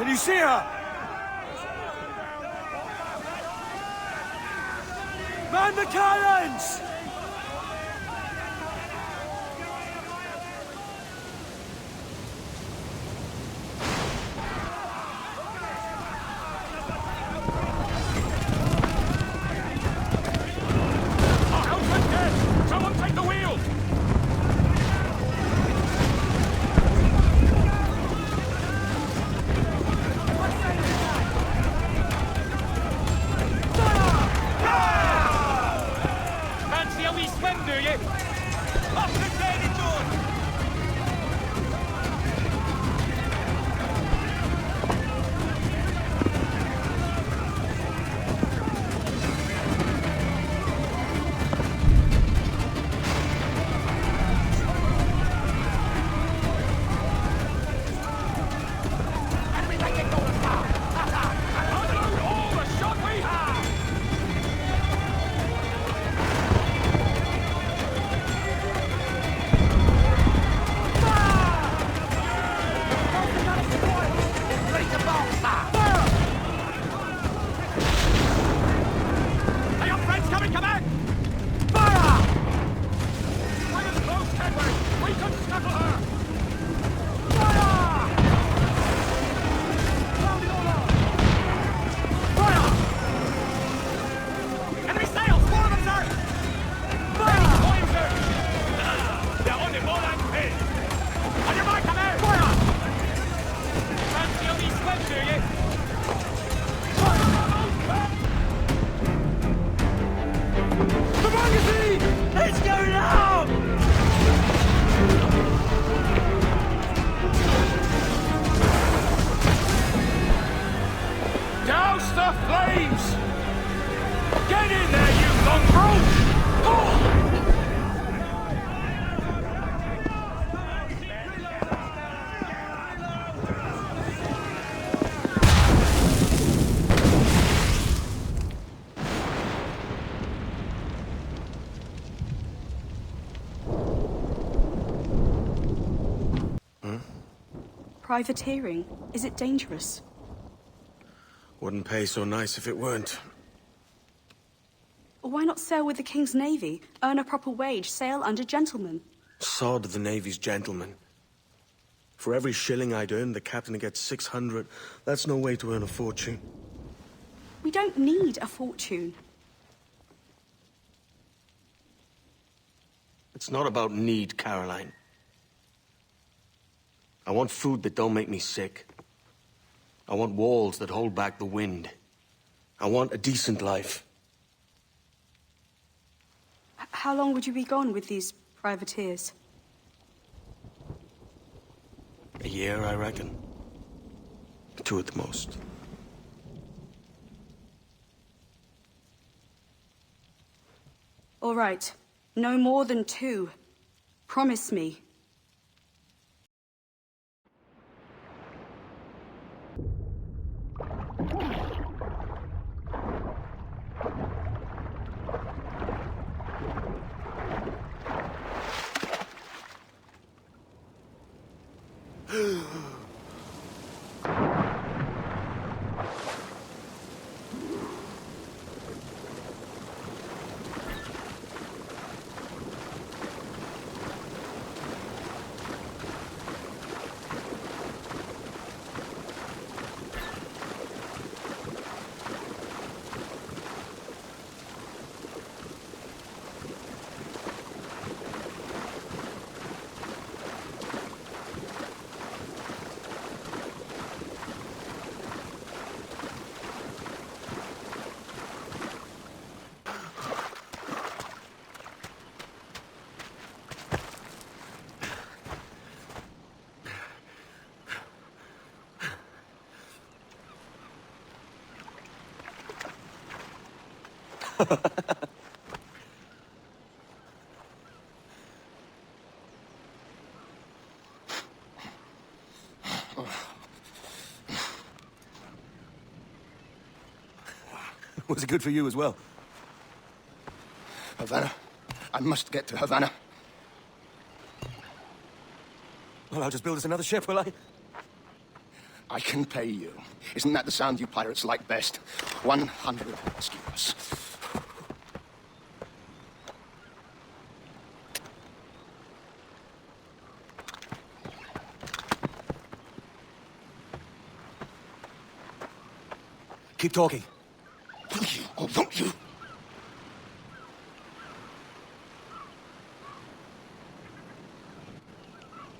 Can you see her? Man the cannons! Someone take the wheel! Fancy a wee swim, do you? Up the Daily George! Privateering? Is it dangerous? Wouldn't pay so nice if it weren't. Why not sail with the King's Navy? Earn a proper wage, sail under gentlemen. Sod the Navy's gentlemen. For every shilling I'd earn, the captain gets 600. That's no way to earn a fortune. We don't need a fortune. It's not about need, Caroline. I want food that don't make me sick. I want walls that hold back the wind. I want a decent life. How long would you be gone with these privateers? A year, I reckon. 2 at the most. All right. No more than 2. Promise me. Was it good for you as well? Havana. I must get to Havana. Well, I'll just build us another ship, will I? I can pay you. Isn't that the sound you pirates like best? 100 skewers. Keep talking. Will you, or won't you?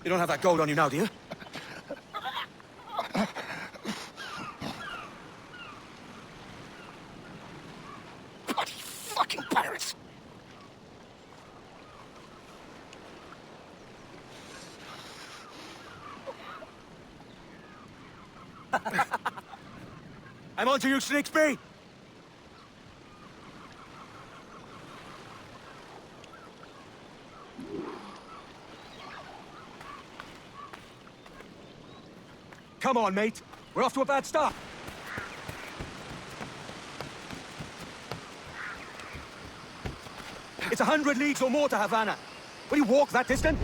You don't have that gold on you now, do you? Bloody fucking pirates! I'm on to you, Snakesby! Come on, mate. We're off to a bad start. It's 100 leagues or more to Havana. Will you walk that distance?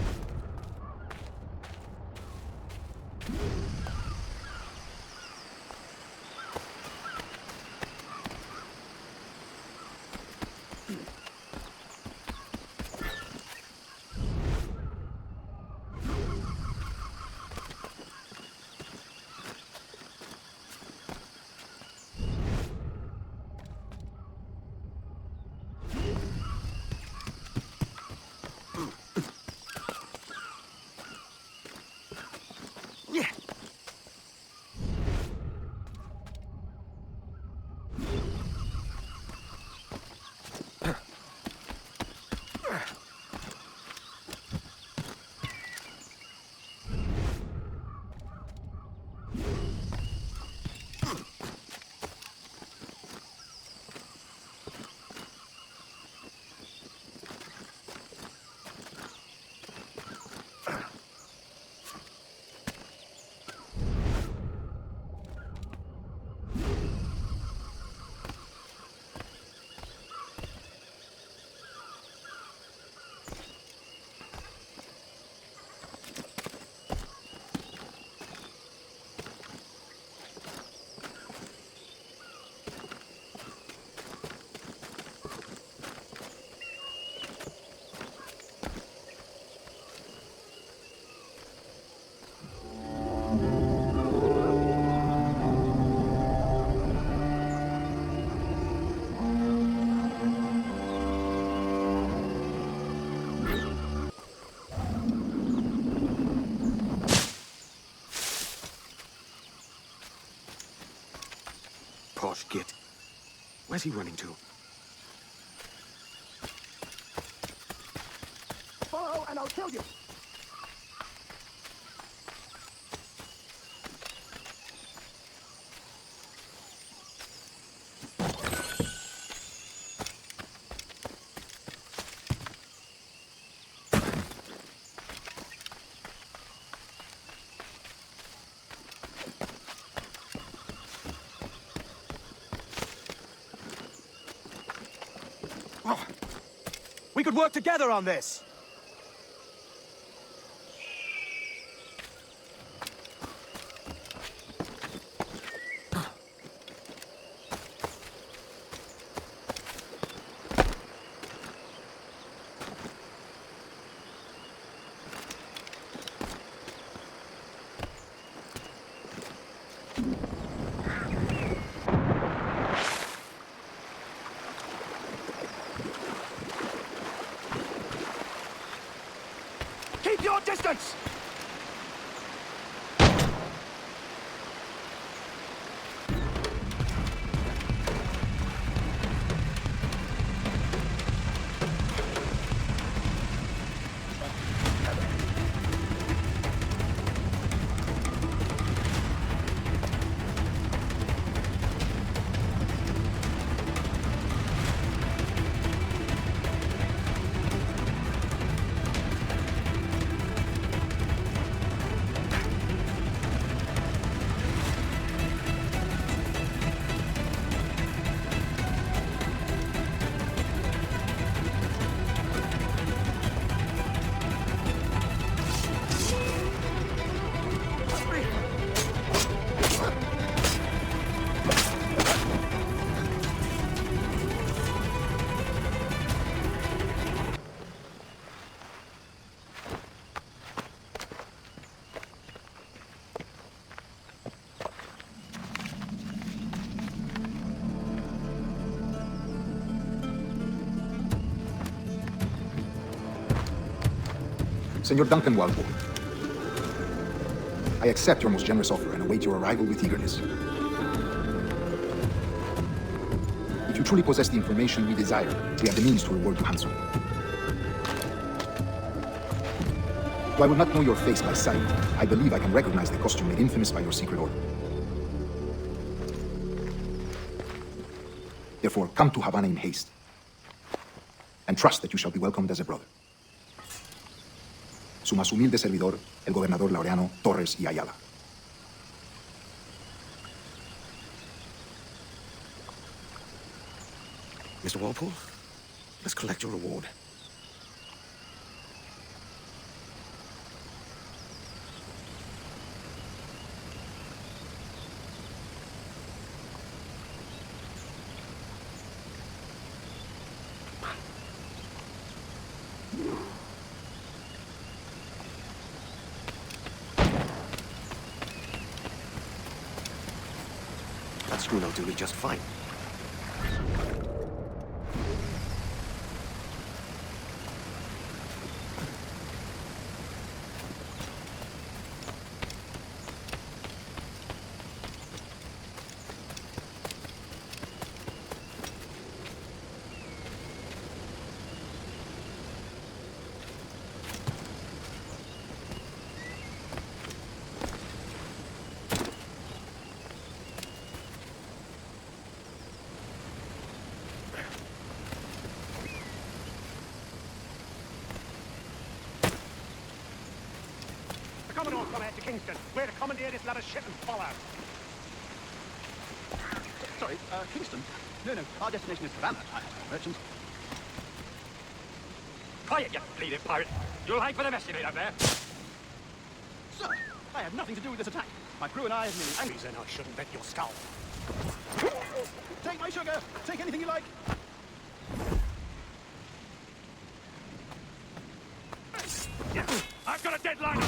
Yeah. Posh git. Where's he running to? Follow and I'll kill you! We could work together on this! Keep your distance! Senor Duncan Walpole, I accept your most generous offer and await your arrival with eagerness. If you truly possess the information we desire, we have the means to reward you handsomely. Though I will not know your face by sight, I believe I can recognize the costume made infamous by your secret order. Therefore, come to Havana in haste, and trust that you shall be welcomed as a brother. Su más humilde servidor, el gobernador Laureano Torres y Ayala. Mr. Walpole, let's collect your reward. That schooner will do me just fine. Commodore, come ahead to Kingston. We're to commandeer this lot of ship and follow. Sorry, Kingston? No, our destination is Havana. I'm a merchant. Quiet, you bleeding pirate. You'll hang for the mess you made up there. Sir, I had nothing to do with this attack. My crew and I have merely angry. Reason I shouldn't bet your skull. Take my sugar. Take anything you like. I've got a deadline.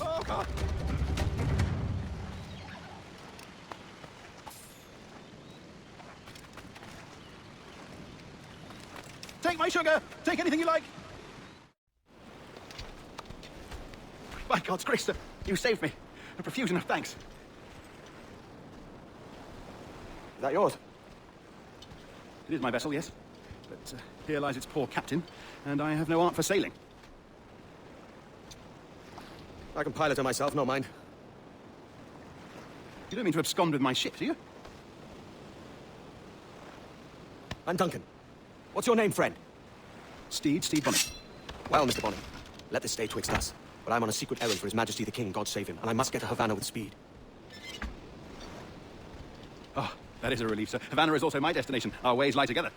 Oh, God. Take my sugar. Take anything you like. By God's grace, sir, you saved me. A profusion of thanks. Is that yours? It is my vessel, yes. But here lies its poor captain, and I have no art for sailing. I can pilot her myself, no mind. You don't mean to abscond with my ship, do you? I'm Duncan. What's your name, friend? Stede Bonnet. Well, Mr. Bonnet, let this stay twixt us. But I'm on a secret errand for His Majesty the King, God save him, and I must get to Havana with speed. Oh, that is a relief, sir. Havana is also my destination. Our ways lie together.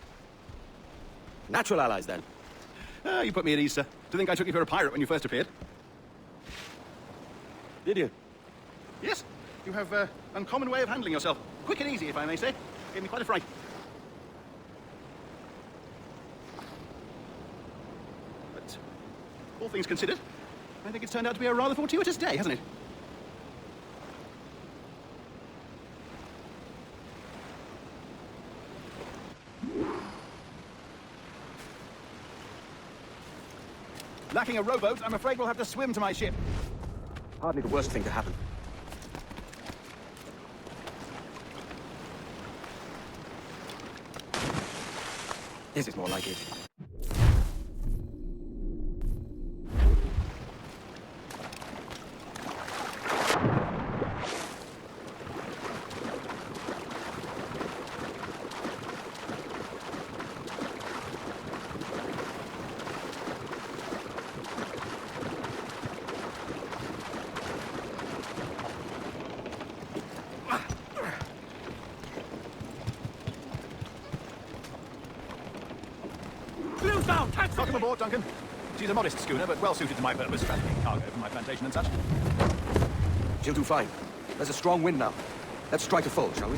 Natural allies, then. You put me at ease, sir. To think I took you for a pirate when you first appeared. Did you? Yes. You have an uncommon way of handling yourself. Quick and easy, if I may say. Gave me quite a fright. But, all things considered, I think it's turned out to be a rather fortuitous day, hasn't it? Lacking a rowboat, I'm afraid we'll have to swim to my ship. Hardly the worst thing to happen. This is more like it. Welcome aboard, Duncan. She's a modest schooner, but well suited to my purpose, trafficking cargo for my plantation and such. She'll do fine. There's a strong wind now. Let's strike a full, shall we?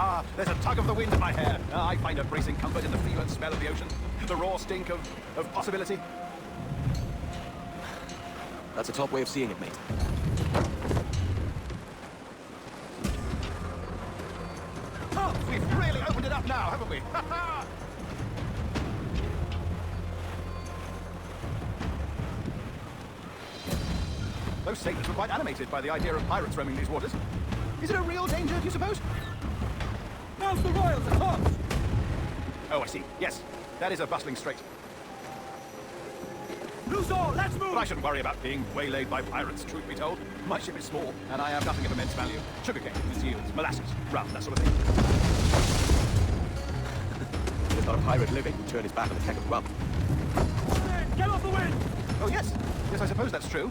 Ah, there's a tug of the wind in my hair. I find a bracing comfort in the feel and smell of the ocean. The raw stink of possibility. That's a top way of seeing it, mate. Oh, we've really opened it up now, haven't we? Those sailors were quite animated by the idea of pirates roaming these waters. Is it a real danger, do you suppose? Now's the royals at arms! Oh, I see. Yes, that is a bustling strait. Loose all, let's move! But I shouldn't worry about being waylaid by pirates, truth be told. My ship is small, and I have nothing of immense value. Sugarcane, seals, molasses, rum, that sort of thing. There's not a pirate living who turned his back on a keg of rum. Get off the wind! Oh, yes. Yes, I suppose that's true.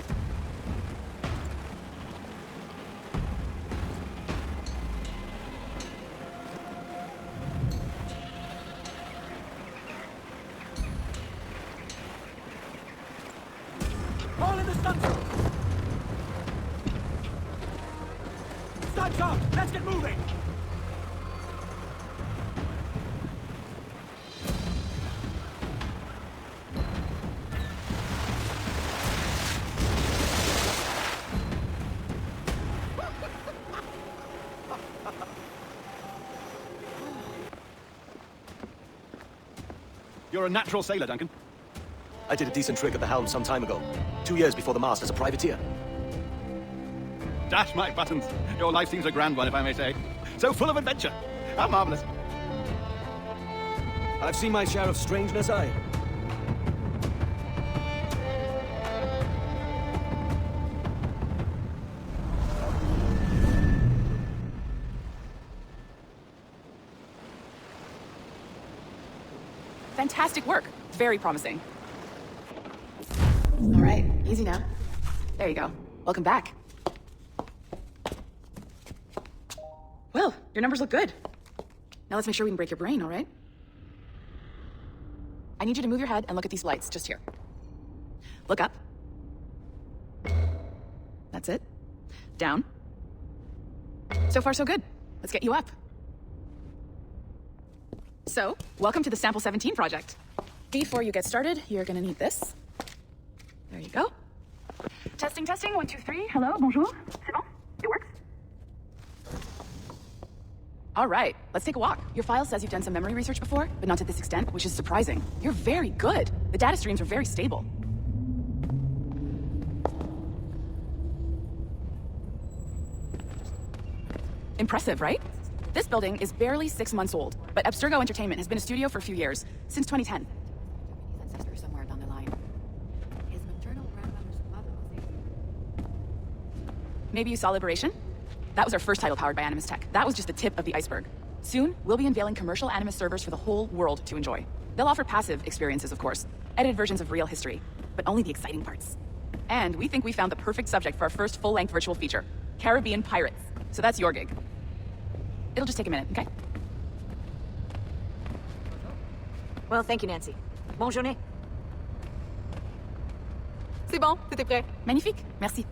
All in the stunsail! Time's up! Let's get moving! You're a natural sailor, Duncan. I did a decent trick at the helm some time ago. 2 years before the mast as a privateer. Dash my buttons. Your life seems a grand one, if I may say. So full of adventure. How marvelous. I've seen my share of strangeness, aye. Fantastic work. Very promising. All right, easy now. There you go. Welcome back. Well, your numbers look good. Now let's make sure we can break your brain, all right? I need you to move your head and look at these lights just here. Look up. That's it. Down. So far, so good. Let's get you up. So, welcome to the Sample 17 project. Before you get started, you're gonna need this. There you go. Testing, testing, 1, 2, 3. Hello, bonjour. C'est bon? It works? All right, let's take a walk. Your file says you've done some memory research before, but not to this extent, which is surprising. You're very good. The data streams are very stable. Impressive, right? This building is barely 6 months old, but Abstergo Entertainment has been a studio for a few years, since 2010. Ancestor somewhere down the line. His maternal grandmother's mother was Maybe you saw Liberation? That was our first title powered by Animus Tech. That was just the tip of the iceberg. Soon, we'll be unveiling commercial Animus servers for the whole world to enjoy. They'll offer passive experiences, of course, edited versions of real history, but only the exciting parts. And we think we found the perfect subject for our first full-length virtual feature, Caribbean Pirates. So that's your gig. It'll just take a minute, okay? Well, thank you, Nancy. Bonne journée. C'est bon, tout est prêt. Magnifique, merci.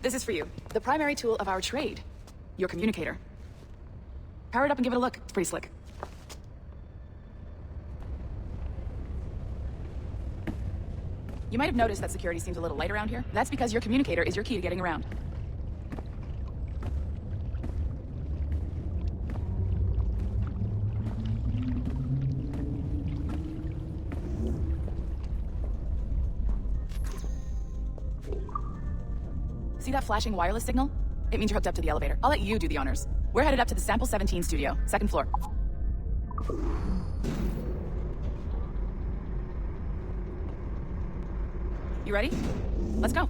This is for you, the primary tool of our trade, your communicator. Power it up and give it a look. It's pretty slick. You might have noticed that security seems a little light around here. That's because your communicator is your key to getting around. See that flashing wireless signal? It means you're hooked up to the elevator. I'll let you do the honors. We're headed up to the Sample 17 studio, 2nd floor. You ready? Let's go.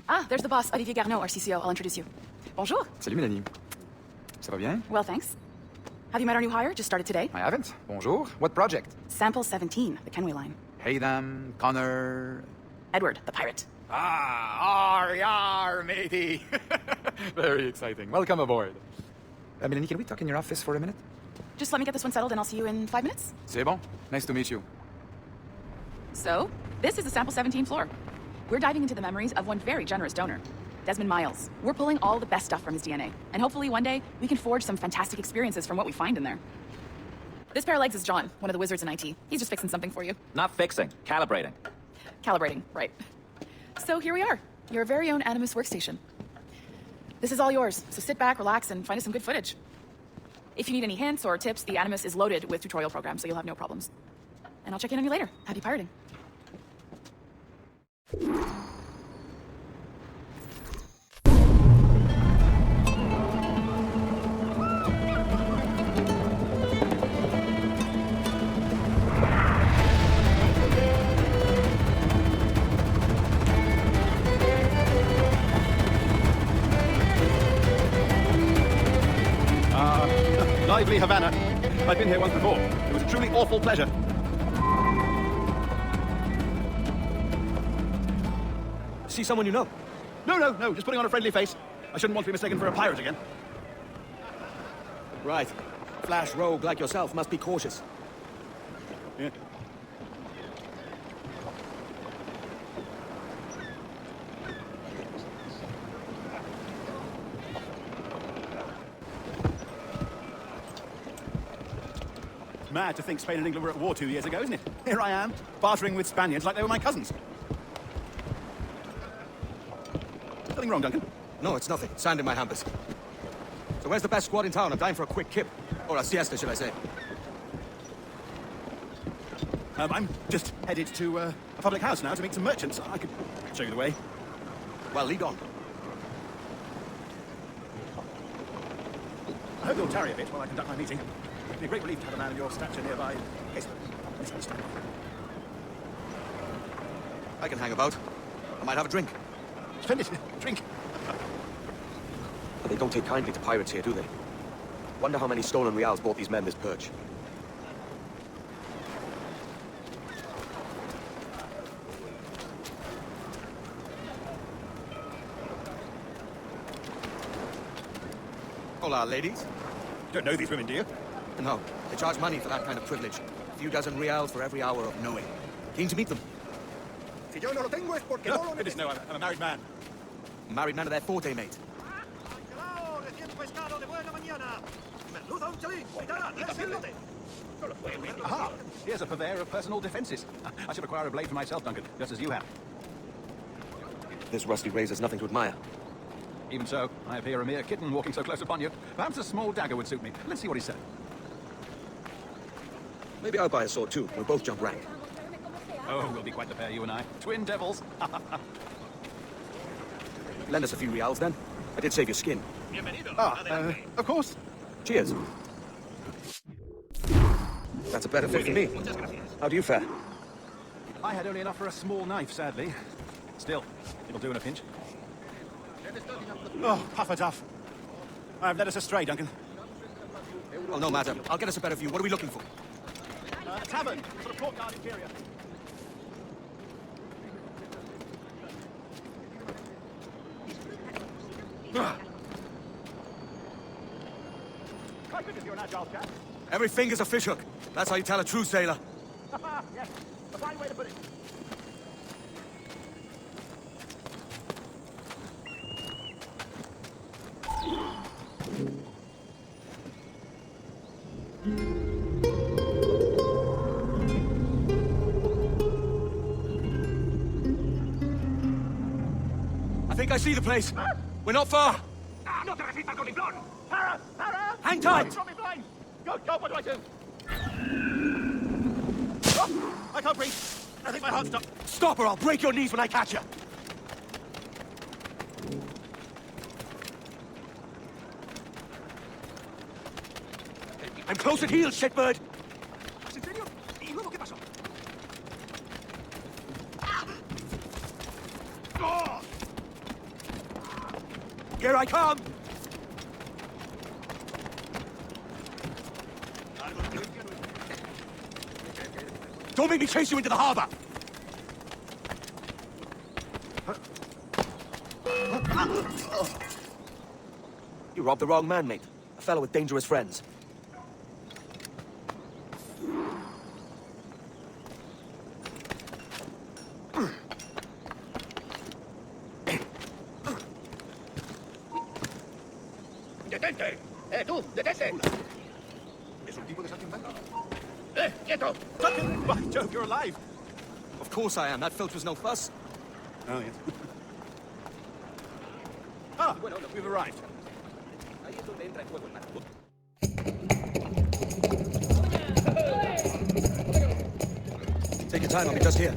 Ah, there's the boss, Olivier Garneau, our CCO. I'll introduce you. Bonjour. Salut Mélanie. Ça va bien? Well, thanks. Have you met our new hire? Just started today. I haven't. Bonjour. What project? Sample 17, the Kenway line. Haytham, Connor... Edward, the pirate. Ah, R, matey. Very exciting. Welcome aboard. Mélanie, can we talk in your office for a minute? Just let me get this one settled and I'll see you in 5 minutes. C'est bon. Nice to meet you. So, this is the Sample 17 floor. We're diving into the memories of one very generous donor. Desmond Miles. We're pulling all the best stuff from his DNA, and hopefully one day we can forge some fantastic experiences from what we find in there. This pair of legs is John, one of the wizards in IT. He's just fixing something for you. Not fixing, calibrating. Calibrating, right. So here we are, your very own Animus workstation. This is all yours, so sit back, relax, and find us some good footage. If you need any hints or tips, the Animus is loaded with tutorial programs, so you'll have no problems. And I'll check in on you later. Happy pirating. Lively Havana. I've been here once before. It was a truly awful pleasure. See someone you know? No, just putting on a friendly face. I shouldn't want to be mistaken for a pirate again. Right. Flash rogue like yourself must be cautious. Yeah. Mad to think Spain and England were at war 2 years ago, isn't it? Here I am, bartering with Spaniards like they were my cousins. Nothing wrong, Duncan? No, it's nothing. Sand in my hampers. So where's the best squad in town? I'm dying for a quick kip. Or a siesta, should I say. I'm just headed to a public house now to meet some merchants. I could show you the way. Well, lead on. I hope you'll tarry a bit while I conduct my meeting. It'd be a great relief to have a man of your stature nearby in case of a misunderstanding. I can hang about. I might have a drink. Splendid. Drink. But they don't take kindly to pirates here, do they? Wonder how many stolen reals bought these men this perch. Hola, ladies. Don't know these women, do you? No, they charge money for that kind of privilege. A few dozen reals for every hour of knowing. Keen to meet them. No, goodness, no, I'm a married man. Married man of their forte, mate. Aha! Here's a purveyor of personal defenses. I should acquire a blade for myself, Duncan, just as you have. This rusty razor's nothing to admire. Even so, I appear a mere kitten walking so close upon you. Perhaps a small dagger would suit me. Let's see what he said. Maybe I'll buy a sword too. We'll both jump rank. Oh, we'll be quite the pair, you and I. Twin devils. Lend us a few reals, then. I did save your skin. Of course. Cheers. That's a better fit for me. How do you fare? I had only enough for a small knife, sadly. Still, it'll do in a pinch. Oh, puffer duff. I've led us astray, Duncan. Oh, no matter. I'll get us a better view. What are we looking for? A tavern, sort of courtyard interior. My goodness, you're an agile chap. Every finger's a fishhook. That's how you tell a true sailor. Yes, a fine way to put it. I think I see the place. We're not far. No te resistas con Liblon! Para! Para! Hang tight! Drop me blind! Go, what do I do? Oh, I can't breathe. I think my heart's stopped. Stop or I'll break your knees when I catch you. I'm close at heel, shitbird. ¿En serio? ¿Y luego qué pasó? Here I come. Don't make me chase you into the harbor. You robbed the wrong man, mate. A fellow with dangerous friends. Detente. Tú, detente. ¿Es un tipo de saltimbanco? Quieto. By Jove, you're alive! Of course I am. That filch was no fuss. Oh, yes. Ah, well, look, we've arrived. Take your time, I'll be just here.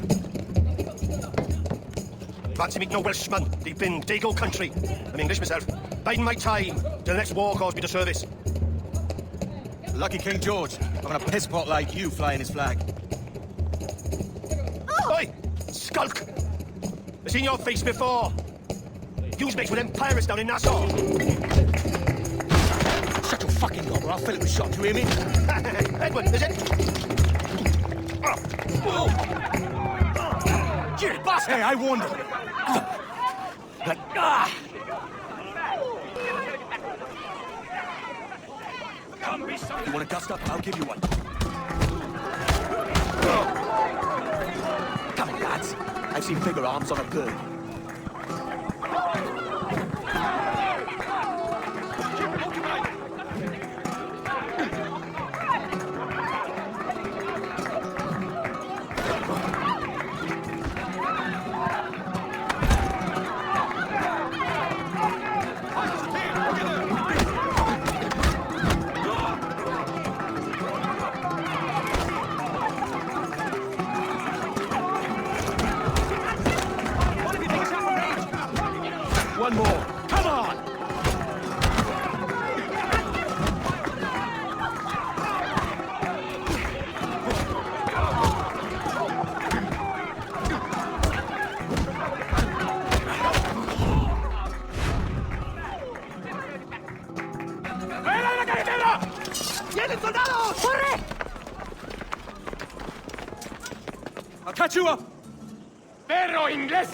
Fancy meeting no Welshman deep in Dago country. I'm English myself. Biding my time till the next war calls me to service. Lucky King George, having a pisspot like you flying his flag. Oi! Skulk! I've seen your face before. You's mixed with them pirates down in Nassau. Shut your fucking gob or I'll fill it with shot, you hear me? Edward, is it? Jimmy, boss! Hey, I warned him! You want a gust up? I'll give you one. Come on, lads. I've seen bigger arms on a bird. One more. Come on! ¡Vienen soldados! ¡Corre! I'll catch you up! ¡Perro inglés!